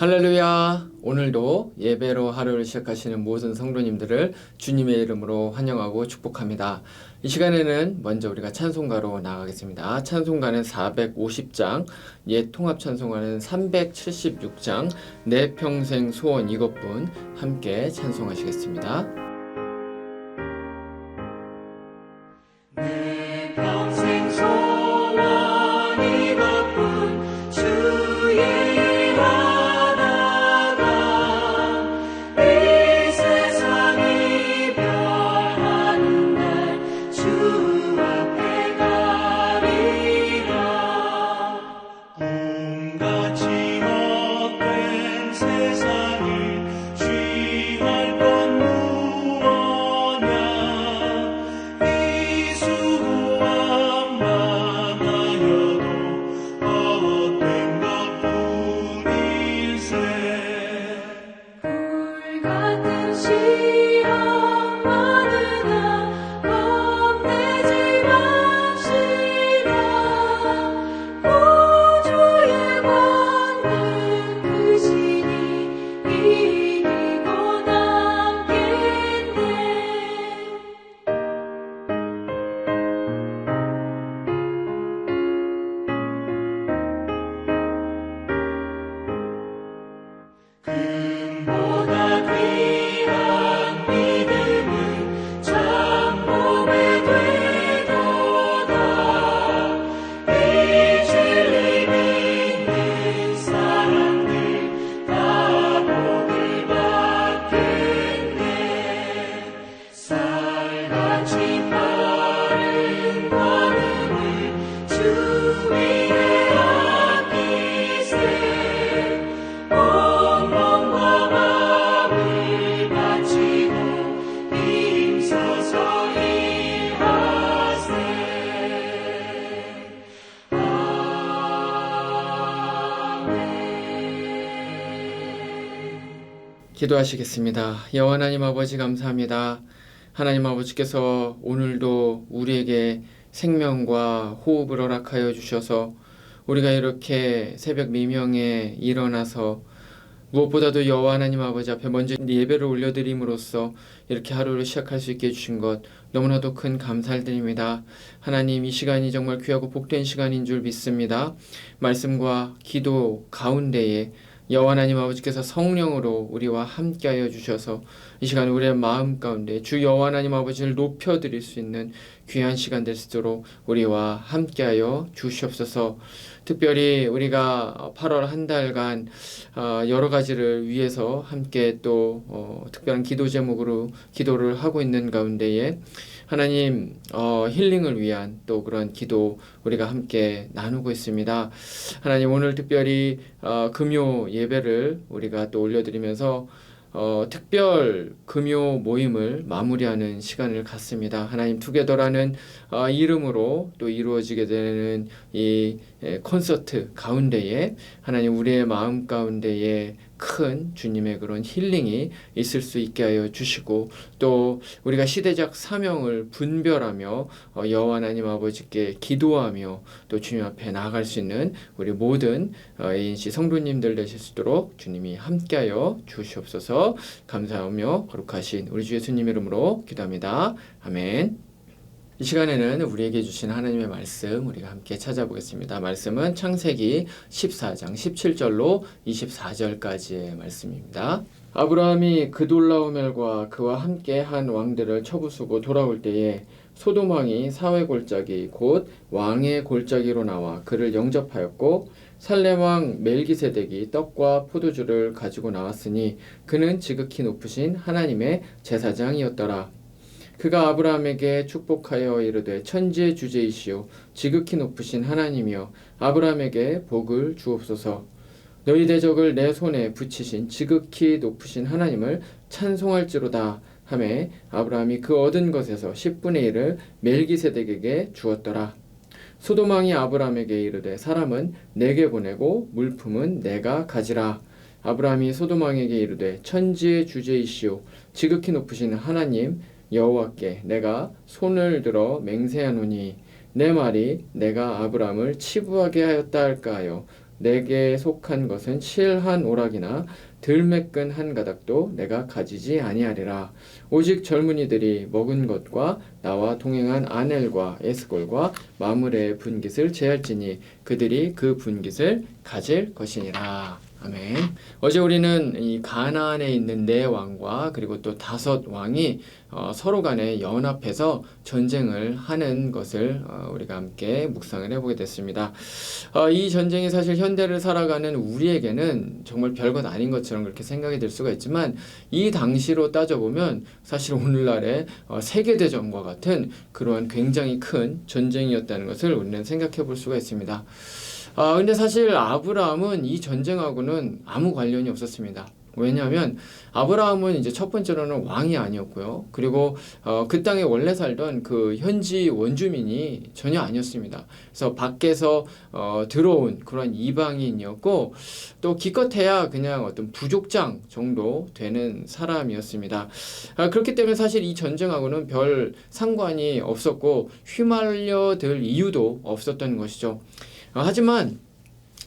할렐루야! 오늘도 예배로 하루를 시작하시는 모든 성도님들을 주님의 이름으로 환영하고 축복합니다. 이 시간에는 먼저 우리가 찬송가로 나가겠습니다. 찬송가는 450장, 옛 통합 찬송가는 376장, 내 평생 소원 이것뿐 함께 찬송하시겠습니다. 기도하시겠습니다. 여호와 하나님 아버지 감사합니다. 하나님 아버지께서 오늘도 우리에게 생명과 호흡을 허락하여 주셔서 우리가 이렇게 새벽 미명에 일어나서 무엇보다도 여호와 하나님 아버지 앞에 먼저 예배를 올려드림으로써 이렇게 하루를 시작할 수 있게 해주신 것 너무나도 큰 감사를 드립니다. 하나님, 이 시간이 정말 귀하고 복된 시간인 줄 믿습니다. 말씀과 기도 가운데에 여호와 하나님 아버지께서 성령으로 우리와 함께하여 주셔서 이 시간 우리의 마음 가운데 주 여호와 하나님 아버지를 높여드릴 수 있는 귀한 시간 될 수 있도록 우리와 함께하여 주시옵소서. 특별히 우리가 8월 한 달간 여러 가지를 위해서 함께 또 특별한 기도 제목으로 기도를 하고 있는 가운데에 하나님 힐링을 위한 또 그런 기도 우리가 함께 나누고 있습니다. 하나님, 오늘 특별히 금요 예배를 우리가 또 올려드리면서 특별 금요 모임을 마무리하는 시간을 갖습니다. 하나님 투게더라는 이름으로 또 이루어지게 되는 이 콘서트 가운데에 하나님 우리의 마음 가운데에 큰 주님의 그런 힐링이 있을 수 있게 하여 주시고 또 우리가 시대적 사명을 분별하며 여호와 하나님 아버지께 기도하며 또 주님 앞에 나아갈 수 있는 우리 모든 ANC 성도님들 되실 수 있도록 주님이 함께하여 주시옵소서. 감사하며 거룩하신 우리 주 예수님 이름으로 기도합니다. 아멘. 이 시간에는 우리에게 주신 하나님의 말씀 우리가 함께 찾아보겠습니다. 말씀은 창세기 14장 17절로 24절까지의 말씀입니다. 아브라함이 그돌라오멜과 그와 함께 한 왕들을 쳐부수고 돌아올 때에 소돔 왕이 사회 골짜기 곧 왕의 골짜기로 나와 그를 영접하였고 살렘 왕 멜기세덱이 떡과 포도주를 가지고 나왔으니 그는 지극히 높으신 하나님의 제사장이었더라. 그가 아브라함에게 축복하여 이르되 천지의 주제이시오 지극히 높으신 하나님이여 아브라함에게 복을 주옵소서. 너희 대적을 내 손에 붙이신 지극히 높으신 하나님을 찬송할지로다 하매 아브라함이 그 얻은 것에서 10분의 1을 멜기세덱에게 주었더라. 소돔 왕이 아브라함에게 이르되 사람은 내게 보내고 물품은 내가 가지라. 아브라함이 소돔 왕에게 이르되 천지의 주제이시오 지극히 높으신 하나님 여호와께 내가 손을 들어 맹세하노니 내 말이 내가 아브라함을 치부하게 하였다 할까 하여 내게 속한 것은 실한 오락이나 들매끈 한 가닥도 내가 가지지 아니하리라. 오직 젊은이들이 먹은 것과 나와 동행한 아넬과 에스골과 마므레의 분깃을 제할지니 그들이 그 분깃을 가질 것이니라. 아멘. 어제 우리는 이 가나안에 있는 네 왕과 그리고 또 다섯 왕이 서로 간에 연합해서 전쟁을 하는 것을 우리가 함께 묵상을 해보게 됐습니다. 이 전쟁이 사실 현대를 살아가는 우리에게는 정말 별것 아닌 것처럼 그렇게 생각이 들 수가 있지만 이 당시로 따져보면 사실 오늘날의 세계대전과 같은 그러한 굉장히 큰 전쟁이었다는 것을 우리는 생각해 볼 수가 있습니다. 근데 사실 아브라함은 이 전쟁하고는 아무 관련이 없었습니다. 왜냐하면 아브라함은 이제 첫 번째로는 왕이 아니었고요. 그리고 그 땅에 원래 살던 그 현지 원주민이 전혀 아니었습니다. 그래서 밖에서 들어온 그런 이방인이었고 또 기껏해야 그냥 어떤 부족장 정도 되는 사람이었습니다. 그렇기 때문에 사실 이 전쟁하고는 별 상관이 없었고 휘말려들 이유도 없었던 것이죠. 하지만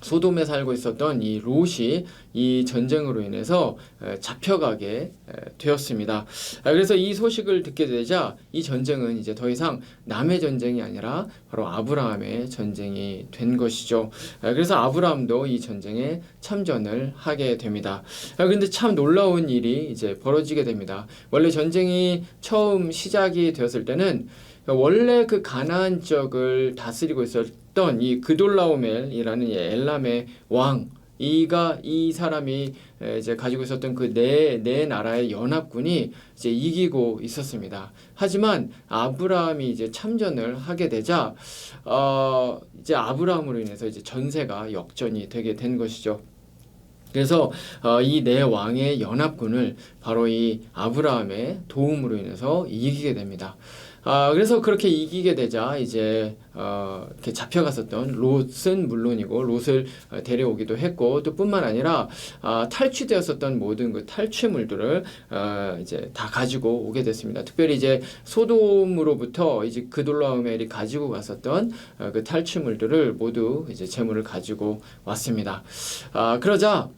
소돔에 살고 있었던 이 롯이 이 전쟁으로 인해서 잡혀가게 되었습니다. 그래서 이 소식을 듣게 되자 이 전쟁은 이제 더 이상 남의 전쟁이 아니라 바로 아브라함의 전쟁이 된 것이죠. 그래서 아브라함도 이 전쟁에 참전을 하게 됩니다. 그런데 참 놀라운 일이 이제 벌어지게 됩니다. 원래 전쟁이 처음 시작이 되었을 때는 원래 그 가나안 지역을 다스리고 있었던 이 그돌라오멜이라는 이 엘람의 왕, 이 사람이 이제 가지고 있었던 그 네 나라의 연합군이 이제 이기고 있었습니다. 하지만 아브라함이 이제 참전을 하게 되자 이제 아브라함으로 인해서 이제 전세가 역전이 되게 된 것이죠. 그래서 이 네 왕의 연합군을 바로 이 아브라함의 도움으로 인해서 이기게 됩니다. 그래서 그렇게 이기게 되자 이제 이렇게 잡혀갔었던 롯은 물론이고 롯을 데려오기도 했고 또 뿐만 아니라 탈취되었었던 모든 그 탈취물들을 이제 다 가지고 오게 됐습니다. 특별히 이제 소돔으로부터 이제 그돌라오멜이 가지고 갔었던 그 탈취물들을 모두 이제 재물을 가지고 왔습니다. 그러자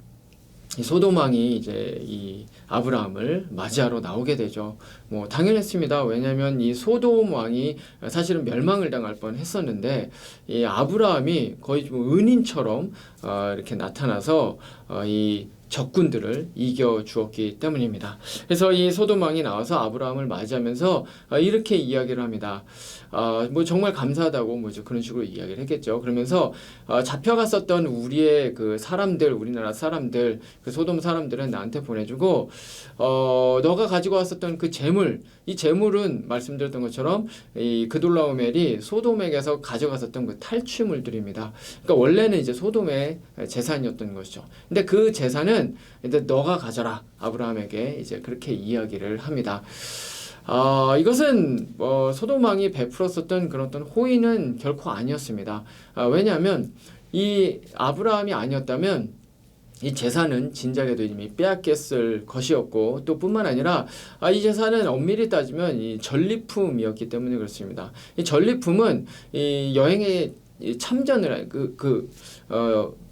이 소돔 왕이 이제 이 아브라함을 맞이하러 나오게 되죠. 뭐 당연했습니다. 왜냐하면 이 소돔 왕이 사실은 멸망을 당할 뻔했었는데 이 아브라함이 거의 좀 은인처럼 이렇게 나타나서 이 적군들을 이겨 주었기 때문입니다. 그래서 이 소돔 왕이 나와서 아브라함을 맞이하면서 이렇게 이야기를 합니다. 뭐 정말 감사하다고 뭐죠 그런 식으로 이야기를 했겠죠. 그러면서 잡혀갔었던 우리의 그 사람들, 우리나라 사람들, 그 소돔 사람들은 나한테 보내주고 너가 가지고 왔었던 그 재물, 이 재물은 말씀드렸던 것처럼 이 그돌라오멜이 소돔에게서 가져갔었던 그 탈취물들입니다. 그러니까 원래는 이제 소돔의 재산이었던 것이죠. 근데 그 재산은 이제 너가 가져라, 아브라함에게 이제 그렇게 이야기를 합니다. 이것은 소돔 왕이 베풀었었던 그런 어떤 호의는 결코 아니었습니다. 왜냐하면 이 아브라함이 아니었다면 이 재산은 진작에도 이미 빼앗겼을 것이었고 또 뿐만 아니라 이 재산은 엄밀히 따지면 이 전리품이었기 때문에 그렇습니다. 이 전리품은 이 여행에 참전을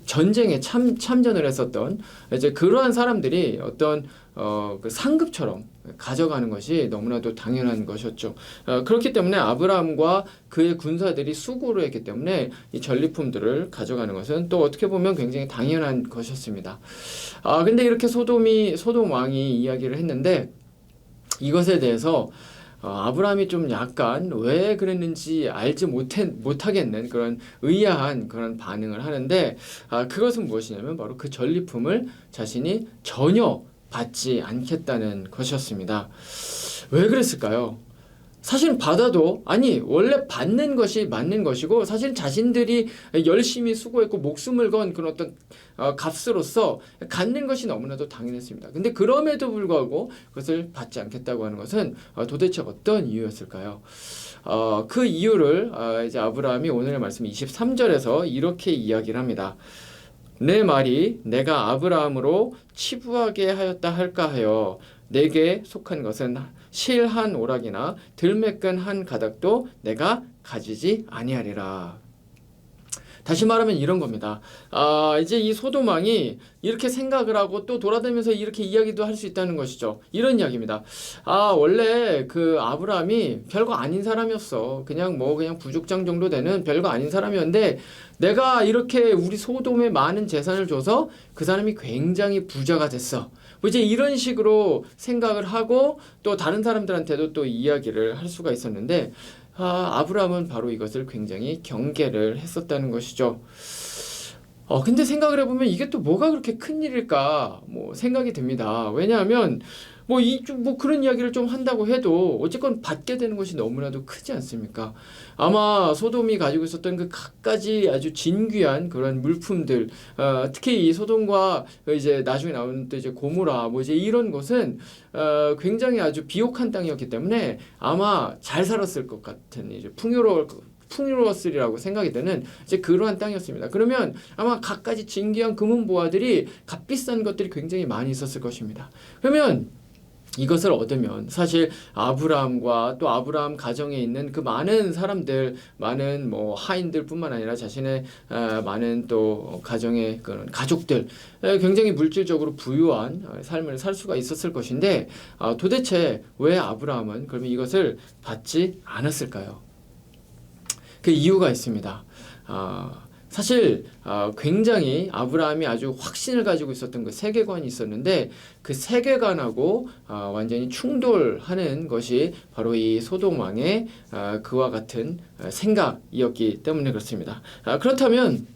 전쟁에 참전을 했었던 이제 그러한 사람들이 어떤 그 상급처럼 가져가는 것이 너무나도 당연한 것이었죠. 그렇기 때문에 아브라함과 그의 군사들이 수고를 했기 때문에 이 전리품들을 가져가는 것은 또 어떻게 보면 굉장히 당연한 것이었습니다. 근데 이렇게 소돔 왕이 이야기를 했는데 이것에 대해서 아브라함이 좀 약간 왜 그랬는지 알지 못하겠는 그런 의아한 그런 반응을 하는데 그것은 무엇이냐면 바로 그 전리품을 자신이 전혀 받지 않겠다는 것이었습니다. 왜 그랬을까요? 사실 받아도 원래 받는 것이 맞는 것이고 사실 자신들이 열심히 수고했고 목숨을 건 그런 어떤 값으로서 갖는 것이 너무나도 당연했습니다. 근데 그럼에도 불구하고 그것을 받지 않겠다고 하는 것은 도대체 어떤 이유였을까요? 그 이유를 이제 아브라함이 오늘의 말씀 23절에서 이렇게 이야기를 합니다. 내 말이 내가 아브라함으로 치부하게 하였다 할까 하여 내게 속한 것은 실한 오락이나 들매끈 한 가닥도 내가 가지지 아니하리라. 다시 말하면 이런 겁니다. 이제 이 소돔 왕이 이렇게 생각을 하고 또 돌아다니면서 이렇게 이야기도 할 수 있다는 것이죠. 이런 이야기입니다. 원래 그 아브라함이 별거 아닌 사람이었어. 그냥 부족장 정도 되는 별거 아닌 사람이었는데 내가 이렇게 우리 소돔에 많은 재산을 줘서 그 사람이 굉장히 부자가 됐어. 뭐 이제 이런 식으로 생각을 하고 또 다른 사람들한테도 또 이야기를 할 수가 있었는데 아브라함은 바로 이것을 굉장히 경계를 했었다는 것이죠. 근데 생각을 해보면 이게 또 뭐가 그렇게 큰 일일까 뭐 생각이 듭니다. 왜냐하면 뭐 그런 이야기를 좀 한다고 해도 어쨌건 받게 되는 것이 너무나도 크지 않습니까? 아마 소돔이 가지고 있었던 그 갖가지 아주 진귀한 그런 물품들, 특히 이 소돔과 이제 나중에 나오는 또 이제 고모라 뭐 이제 이런 곳은 굉장히 아주 비옥한 땅이었기 때문에 아마 잘 살았을 것 같은 이제 풍요로웠으리라고 생각이 되는 이제 그러한 땅이었습니다. 그러면 아마 갖가지 진귀한 금은 보화들이 값비싼 것들이 굉장히 많이 있었을 것입니다. 그러면 이것을 얻으면 사실 아브라함과 또 아브라함 가정에 있는 그 많은 사람들, 많은 뭐 하인들뿐만 아니라 자신의 많은 또 가정의 그런 가족들 굉장히 물질적으로 부유한 삶을 살 수가 있었을 것인데 도대체 왜 아브라함은 그러면 이것을 받지 않았을까요? 그 이유가 있습니다. 사실 굉장히 아브라함이 아주 확신을 가지고 있었던 그 세계관이 있었는데 그 세계관하고 완전히 충돌하는 것이 바로 이 소돔 왕의 그와 같은 생각이었기 때문에 그렇습니다. 그렇다면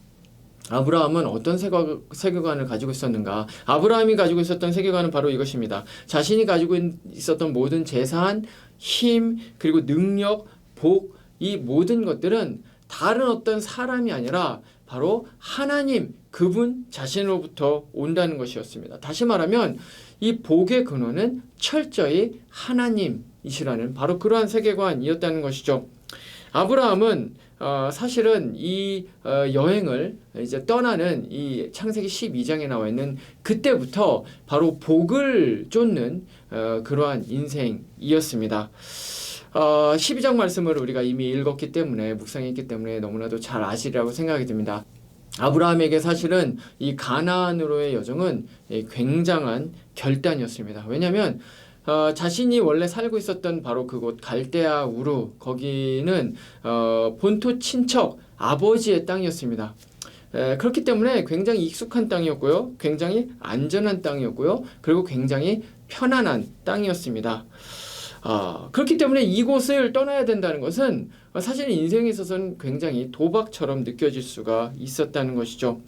아브라함은 어떤 세계관을 가지고 있었는가? 아브라함이 가지고 있었던 세계관은 바로 이것입니다. 자신이 가지고 있었던 모든 재산, 힘, 그리고 능력, 복, 이 모든 것들은 다른 어떤 사람이 아니라 바로 하나님, 그분 자신으로부터 온다는 것이었습니다. 다시 말하면 이 복의 근원은 철저히 하나님이시라는 바로 그러한 세계관이었다는 것이죠. 아브라함은 사실은 이 여행을 이제 떠나는 이 창세기 12장에 나와 있는 그때부터 바로 복을 쫓는 그러한 인생이었습니다. 12장 말씀을 우리가 이미 읽었기 때문에 묵상했기 때문에 너무나도 잘 아시리라고 생각이 듭니다. 아브라함에게 사실은 이 가나안으로의 여정은 굉장한 결단이었습니다. 왜냐하면 자신이 원래 살고 있었던 바로 그곳 갈대아 우르 거기는 본토 친척 아버지의 땅이었습니다. 그렇기 때문에 굉장히 익숙한 땅이었고요. 굉장히 안전한 땅이었고요. 그리고 굉장히 편안한 땅이었습니다. 그렇기 때문에 이곳을 떠나야 된다는 것은 사실 인생에 있어서는 굉장히 도박처럼 느껴질 수가 있었다는 것이죠.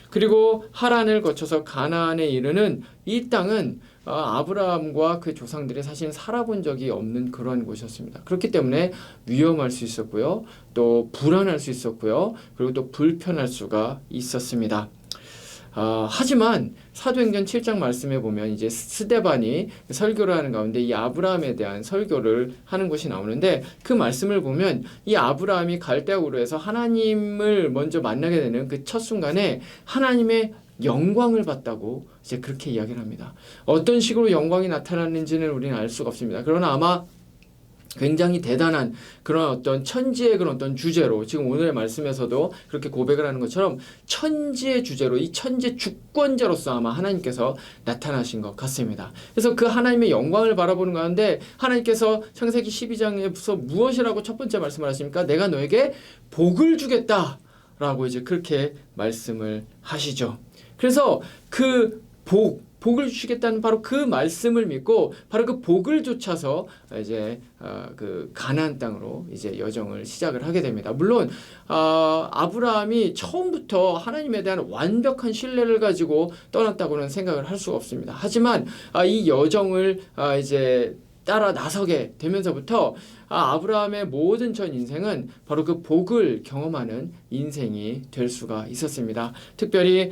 그리고 하란을 거쳐서 가나안에 이르는 이 땅은 아브라함과 그 조상들이 사실 살아본 적이 없는 그런 곳이었습니다. 그렇기 때문에 위험할 수 있었고요. 또 불안할 수 있었고요. 그리고 또 불편할 수가 있었습니다. 하지만 사도행전 7장 말씀에 보면 이제 스데반이 설교를 하는 가운데 이 아브라함에 대한 설교를 하는 것이 나오는데 그 말씀을 보면 이 아브라함이 갈대아 우르에서 하나님을 먼저 만나게 되는 그 첫 순간에 하나님의 영광을 봤다고 이제 그렇게 이야기를 합니다. 어떤 식으로 영광이 나타났는지는 우리는 알 수가 없습니다. 그러나 아마 굉장히 대단한 그런 어떤 천지의 그런 어떤 주제로 지금 오늘의 말씀에서도 그렇게 고백을 하는 것처럼 천지의 주제로 이 천지의 주권자로서 아마 하나님께서 나타나신 것 같습니다. 그래서 그 하나님의 영광을 바라보는 가운데 하나님께서 창세기 12장에서 무엇이라고 첫 번째 말씀을 하십니까? 내가 너에게 복을 주겠다 라고 이제 그렇게 말씀을 하시죠. 그래서 그 복을 주시겠다는 바로 그 말씀을 믿고 바로 그 복을 쫓아서 이제 그 가나안 땅으로 이제 여정을 시작을 하게 됩니다. 물론 아브라함이 처음부터 하나님에 대한 완벽한 신뢰를 가지고 떠났다고는 생각을 할 수가 없습니다. 하지만 이 여정을 이제 따라 나서게 되면서부터 아브라함의 모든 전 인생은 바로 그 복을 경험하는 인생이 될 수가 있었습니다. 특별히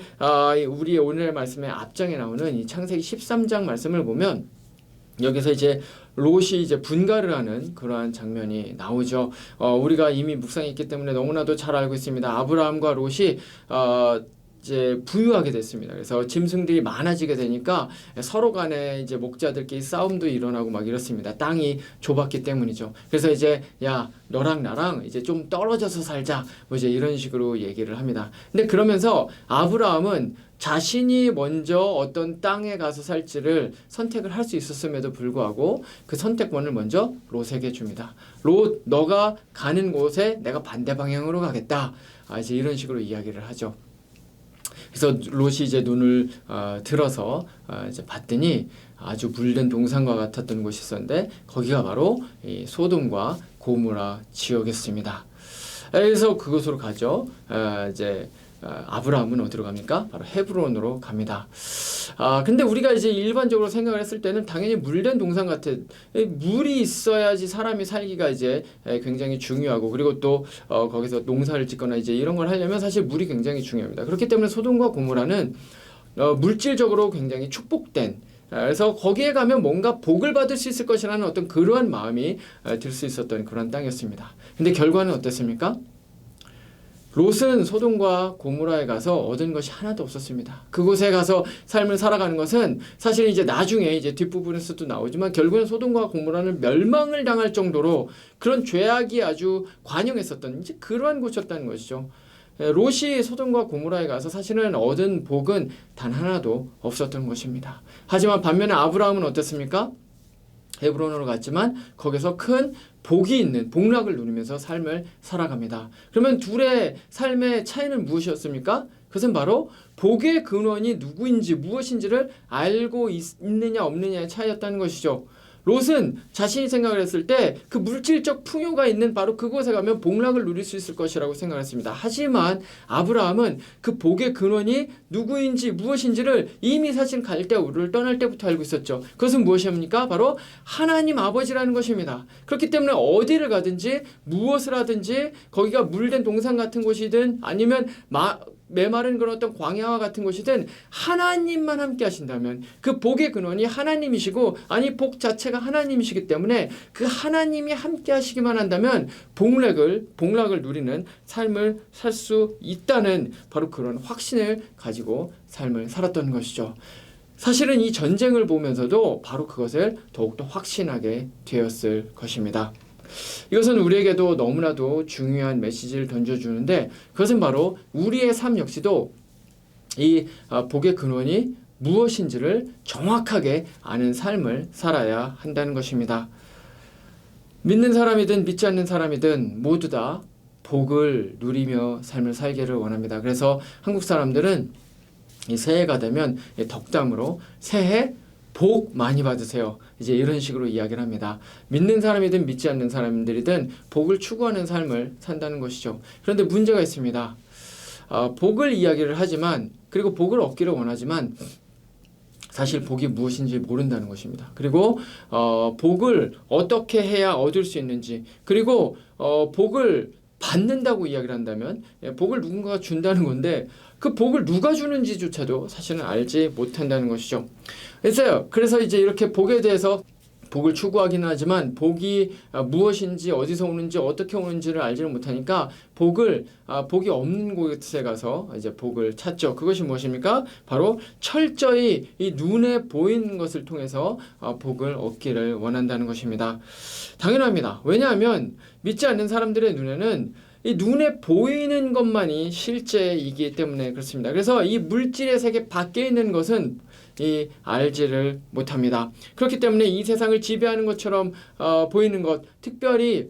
우리 오늘의 말씀의 앞장에 나오는 이 창세기 13장 말씀을 보면 여기서 이제 롯이 이제 분가를 하는 그러한 장면이 나오죠. 우리가 이미 묵상했기 때문에 너무나도 잘 알고 있습니다. 아브라함과 롯이 이제 부유하게 됐습니다. 그래서 짐승들이 많아지게 되니까 서로 간에 이제 목자들끼리 싸움도 일어나고 막 이렇습니다. 땅이 좁았기 때문이죠. 그래서 이제 야 너랑 나랑 이제 좀 떨어져서 살자 뭐 이제 이런 식으로 얘기를 합니다. 근데 그러면서 아브라함은 자신이 먼저 어떤 땅에 가서 살지를 선택을 할 수 있었음에도 불구하고 그 선택권을 먼저 롯에게 줍니다. 롯, 너가 가는 곳에 내가 반대 방향으로 가겠다. 이제 이런 식으로 이야기를 하죠. 그래서 롯이 이제 눈을 들어서 이제 봤더니 아주 물든 동산과 같았던 곳이 있었는데 거기가 바로 이 소돔과 고모라 지역이었습니다. 그래서 그곳으로 가죠. 이제 아브라함은 어디로 갑니까? 바로 헤브론으로 갑니다. 근데 우리가 이제 일반적으로 생각을 했을 때는 당연히 물된 동산 같은 물이 있어야지 사람이 살기가 이제 굉장히 중요하고 그리고 또 거기서 농사를 짓거나 이제 이런 걸 하려면 사실 물이 굉장히 중요합니다. 그렇기 때문에 소돔과 고모라는 물질적으로 굉장히 축복된 그래서 거기에 가면 뭔가 복을 받을 수 있을 것이라는 어떤 그러한 마음이 들 수 있었던 그런 땅이었습니다. 근데 결과는 어땠습니까? 롯은 소돔과 고모라에 가서 얻은 것이 하나도 없었습니다. 그곳에 가서 삶을 살아가는 것은 사실 이제 나중에 이제 뒷부분에서도 나오지만 결국은 소돔과 고모라는 멸망을 당할 정도로 그런 죄악이 아주 관영했었던 이제 그러한 곳이었다는 것이죠. 롯이 소돔과 고모라에 가서 사실은 얻은 복은 단 하나도 없었던 것입니다. 하지만 반면에 아브라함은 어땠습니까? 헤브론으로 갔지만 거기서 큰 복이 있는 복락을 누리면서 삶을 살아갑니다. 그러면 둘의 삶의 차이는 무엇이었습니까? 그것은 바로 복의 근원이 누구인지 무엇인지를 알고 있느냐 없느냐의 차이였다는 것이죠. 롯은 자신이 생각을 했을 때 그 물질적 풍요가 있는 바로 그곳에 가면 복락을 누릴 수 있을 것이라고 생각했습니다. 하지만 아브라함은 그 복의 근원이 누구인지 무엇인지를 이미 사실 갈대우르를 떠날 때부터 알고 있었죠. 그것은 무엇입니까? 바로 하나님 아버지라는 것입니다. 그렇기 때문에 어디를 가든지 무엇을 하든지 거기가 물된 동산 같은 곳이든 아니면 메마른 그런 어떤 광야와 같은 곳이든 하나님만 함께 하신다면 그 복의 근원이 하나님이시고 아니 복 자체가 하나님이시기 때문에 그 하나님이 함께 하시기만 한다면 복락을 누리는 삶을 살 수 있다는 바로 그런 확신을 가지고 삶을 살았던 것이죠. 사실은 이 전쟁을 보면서도 바로 그것을 더욱더 확신하게 되었을 것입니다. 이것은 우리에게도 너무나도 중요한 메시지를 던져주는데 그것은 바로 우리의 삶 역시도 이 복의 근원이 무엇인지를 정확하게 아는 삶을 살아야 한다는 것입니다. 믿는 사람이든 믿지 않는 사람이든 모두 다 복을 누리며 삶을 살기를 원합니다. 그래서 한국 사람들은 이 새해가 되면 덕담으로 새해 복 많이 받으세요. 이제 이런 식으로 이야기를 합니다. 믿는 사람이든 믿지 않는 사람들이든 복을 추구하는 삶을 산다는 것이죠. 그런데 문제가 있습니다. 복을 이야기를 하지만 그리고 복을 얻기를 원하지만 사실 복이 무엇인지 모른다는 것입니다. 그리고 복을 어떻게 해야 얻을 수 있는지 그리고 복을 받는다고 이야기를 한다면 복을 누군가가 준다는 건데 그 복을 누가 주는지조차도 사실은 알지 못한다는 것이죠. 그래서 이제 이렇게 복에 대해서 복을 추구하기는 하지만 복이 무엇인지 어디서 오는지 어떻게 오는지를 알지를 못하니까 복이 없는 곳에 가서 이제 복을 찾죠. 그것이 무엇입니까? 바로 철저히 이 눈에 보이는 것을 통해서 복을 얻기를 원한다는 것입니다. 당연합니다. 왜냐하면 믿지 않는 사람들의 눈에는 이 눈에 보이는 것만이 실제이기 때문에 그렇습니다. 그래서 이 물질의 세계 밖에 있는 것은 알지를 못합니다. 그렇기 때문에 이 세상을 지배하는 것처럼 보이는 것, 특별히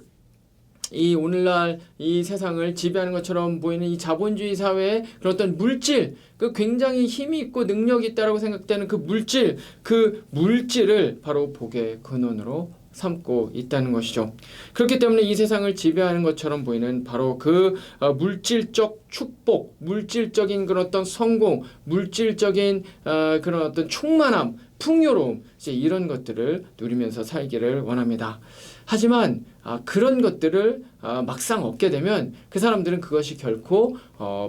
이 오늘날 이 세상을 지배하는 것처럼 보이는 이 자본주의 사회의 그런 어떤 물질, 그 굉장히 힘이 있고 능력이 있다라고 생각되는 그 물질을 바로 복의 근원으로 삼고 있다는 것이죠. 그렇기 때문에 이 세상을 지배하는 것처럼 보이는 바로 그 물질적 축복, 물질적인 그런 어떤 성공, 물질적인 그런 어떤 충만함, 풍요로움, 이제 이런 것들을 누리면서 살기를 원합니다. 하지만 그런 것들을 막상 얻게 되면 그 사람들은 그것이 결코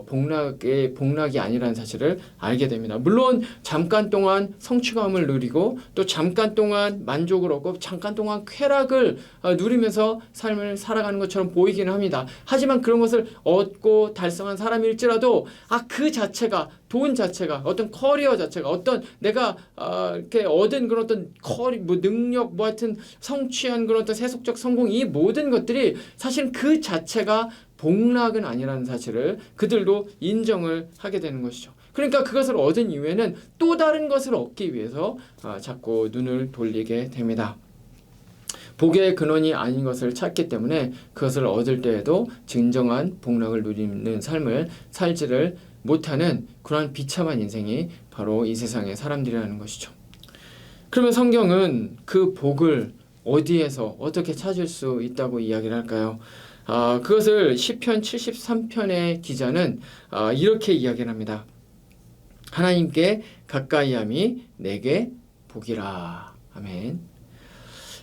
복락이 아니라는 사실을 알게 됩니다. 물론 잠깐 동안 성취감을 누리고 또 잠깐 동안 만족을 얻고 잠깐 동안 쾌락을 누리면서 삶을 살아가는 것처럼 보이기는 합니다. 하지만 그런 것을 얻고 달성한 사람일지라도 그 자체가, 돈 자체가, 어떤 커리어 자체가, 어떤 내가 이렇게 얻은 그런 어떤 능력, 하여튼 성취한 그런 어떤 세속적 성공, 이 모든 것들이 사실 그 자체가 복락은 아니라는 사실을 그들도 인정을 하게 되는 것이죠. 그러니까 그것을 얻은 이후에는 또 다른 것을 얻기 위해서 자꾸 눈을 돌리게 됩니다. 복의 근원이 아닌 것을 찾기 때문에 그것을 얻을 때에도 진정한 복락을 누리는 삶을 살지를 못하는 그러한 비참한 인생이 바로 이 세상의 사람들이라는 것이죠. 그러면 성경은 그 복을 어디에서 어떻게 찾을 수 있다고 이야기를 할까요? 그것을 시편 73편의 기자는 이렇게 이야기를 합니다. 하나님께 가까이함이 내게 복이라. 아멘.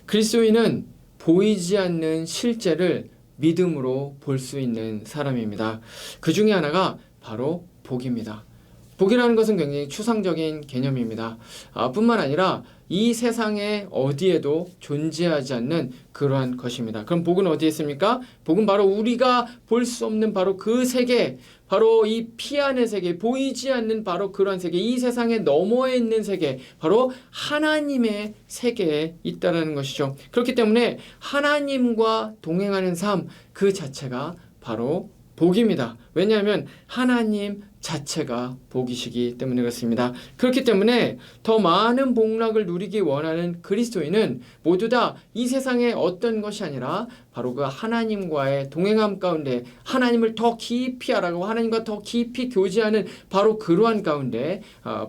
그리스도인은 보이지 않는 실제를 믿음으로 볼 수 있는 사람입니다. 그 중에 하나가 바로 복입니다. 복이라는 것은 굉장히 추상적인 개념입니다. 뿐만 아니라 이 세상에 어디에도 존재하지 않는 그러한 것입니다. 그럼 복은 어디에 있습니까? 복은 바로 우리가 볼 수 없는 바로 그 세계, 바로 이 피 안의 세계, 보이지 않는 바로 그러한 세계, 이 세상의 너머에 있는 세계, 바로 하나님의 세계에 있다는 것이죠. 그렇기 때문에 하나님과 동행하는 삶 그 자체가 바로 복입니다. 왜냐하면 하나님 자체가 복이시기 때문에 그렇습니다. 그렇기 때문에 더 많은 복락을 누리기 원하는 그리스도인은 모두 다 이 세상의 어떤 것이 아니라 바로 그 하나님과의 동행함 가운데 하나님을 더 깊이 알아가고 하나님과 더 깊이 교제하는 바로 그러한 가운데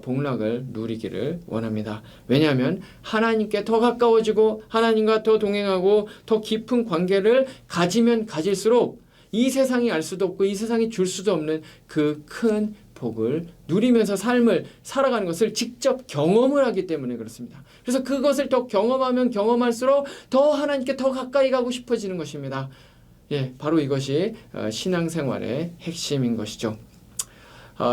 복락을 누리기를 원합니다. 왜냐하면 하나님께 더 가까워지고 하나님과 더 동행하고 더 깊은 관계를 가지면 가질수록 이 세상이 알 수도 없고 이 세상이 줄 수도 없는 그 큰 복을 누리면서 삶을 살아가는 것을 직접 경험을 하기 때문에 그렇습니다. 그래서 그것을 더 경험하면 경험할수록 더 하나님께 더 가까이 가고 싶어지는 것입니다. 바로 이것이 신앙생활의 핵심인 것이죠.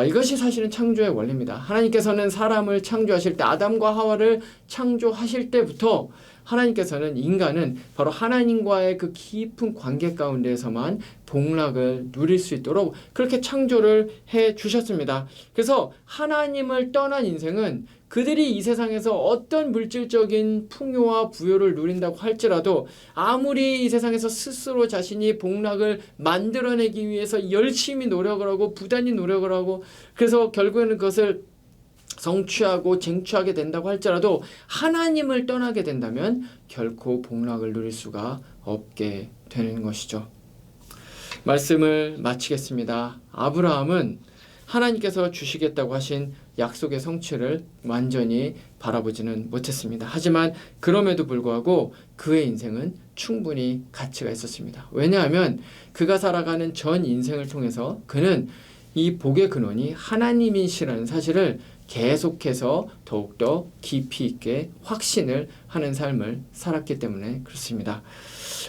이것이 사실은 창조의 원리입니다. 하나님께서는 사람을 창조하실 때, 아담과 하와를 창조하실 때부터 하나님께서는 인간은 바로 하나님과의 그 깊은 관계 가운데에서만 복락을 누릴 수 있도록 그렇게 창조를 해 주셨습니다. 그래서 하나님을 떠난 인생은 그들이 이 세상에서 어떤 물질적인 풍요와 부요를 누린다고 할지라도 아무리 이 세상에서 스스로 자신이 복락을 만들어내기 위해서 열심히 노력을 하고 부단히 노력을 하고 그래서 결국에는 그것을 성취하고 쟁취하게 된다고 할지라도 하나님을 떠나게 된다면 결코 복락을 누릴 수가 없게 되는 것이죠. 말씀을 마치겠습니다. 아브라함은 하나님께서 주시겠다고 하신 약속의 성취를 완전히 바라보지는 못했습니다. 하지만 그럼에도 불구하고 그의 인생은 충분히 가치가 있었습니다. 왜냐하면 그가 살아가는 전 인생을 통해서 그는 이 복의 근원이 하나님이시라는 사실을 계속해서 더욱더 깊이 있게 확신을 하는 삶을 살았기 때문에 그렇습니다.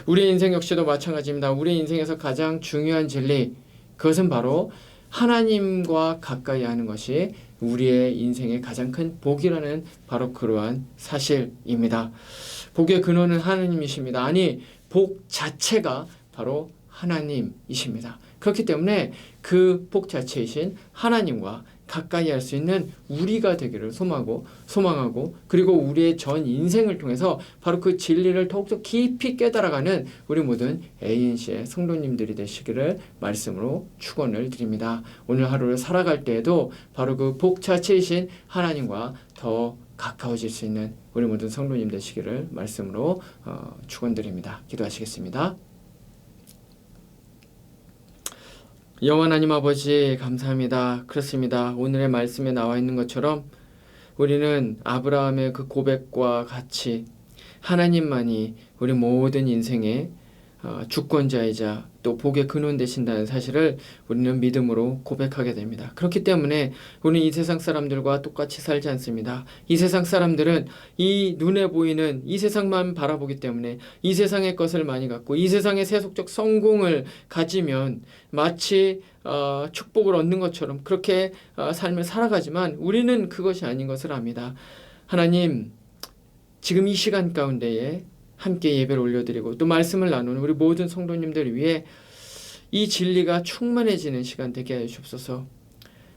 우리의 인생 역시도 마찬가지입니다. 우리의 인생에서 가장 중요한 진리, 그것은 바로 하나님과 가까이 하는 것이 우리의 인생의 가장 큰 복이라는 바로 그러한 사실입니다. 복의 근원은 하나님이십니다. 아니, 복 자체가 바로 하나님이십니다. 그렇기 때문에 그 복 자체이신 하나님과 가까이 할 수 있는 우리가 되기를 소망하고 그리고 우리의 전 인생을 통해서 바로 그 진리를 더욱더 깊이 깨달아가는 우리 모든 ANC의 성도님들이 되시기를 말씀으로 축원을 드립니다. 오늘 하루를 살아갈 때에도 바로 그 복 자체이신 하나님과 더 가까워질 수 있는 우리 모든 성도님 되시기를 말씀으로 축원드립니다. 기도하시겠습니다. 영원한 하나님 아버지 감사합니다. 그렇습니다. 오늘의 말씀에 나와 있는 것처럼 우리는 아브라함의 그 고백과 같이 하나님만이 우리 모든 인생의 주권자이자 또 복의 근원 되신다는 사실을 우리는 믿음으로 고백하게 됩니다. 그렇기 때문에 우리는 이 세상 사람들과 똑같이 살지 않습니다. 이 세상 사람들은 이 눈에 보이는 이 세상만 바라보기 때문에 이 세상의 것을 많이 갖고 이 세상의 세속적 성공을 가지면 마치 축복을 얻는 것처럼 그렇게 삶을 살아가지만 우리는 그것이 아닌 것을 압니다. 하나님, 지금 이 시간 가운데에 함께 예배를 올려드리고 또 말씀을 나누는 우리 모든 성도님들 위해 이 진리가 충만해지는 시간 되게 해 주옵소서.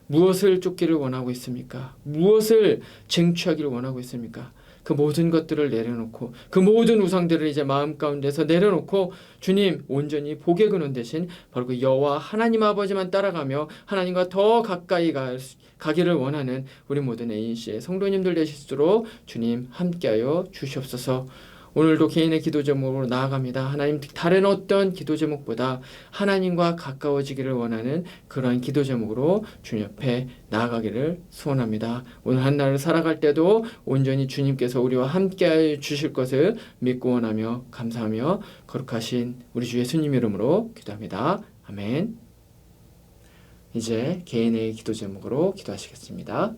무엇을 쫓기를 원하고 있습니까? 무엇을 쟁취하기를 원하고 있습니까? 그 모든 것들을 내려놓고 그 모든 우상들을 이제 마음 가운데서 내려놓고 주님 온전히 복의 근원 되신 바로 그 여호와 하나님 아버지만 따라가며 하나님과 더 가까이 가기를 원하는 우리 모든 ANC의 성도님들 되실수록 주님 함께하여 주시옵소서. 오늘도 개인의 기도 제목으로 나아갑니다. 하나님, 다른 어떤 기도 제목보다 하나님과 가까워지기를 원하는 그러한 기도 제목으로 주님 옆에 나아가기를 소원합니다. 오늘 한 날을 살아갈 때도 온전히 주님께서 우리와 함께 주실 것을 믿고 원하며 감사하며 거룩하신 우리 주 예수님 이름으로 기도합니다. 아멘. 이제 개인의 기도 제목으로 기도하시겠습니다.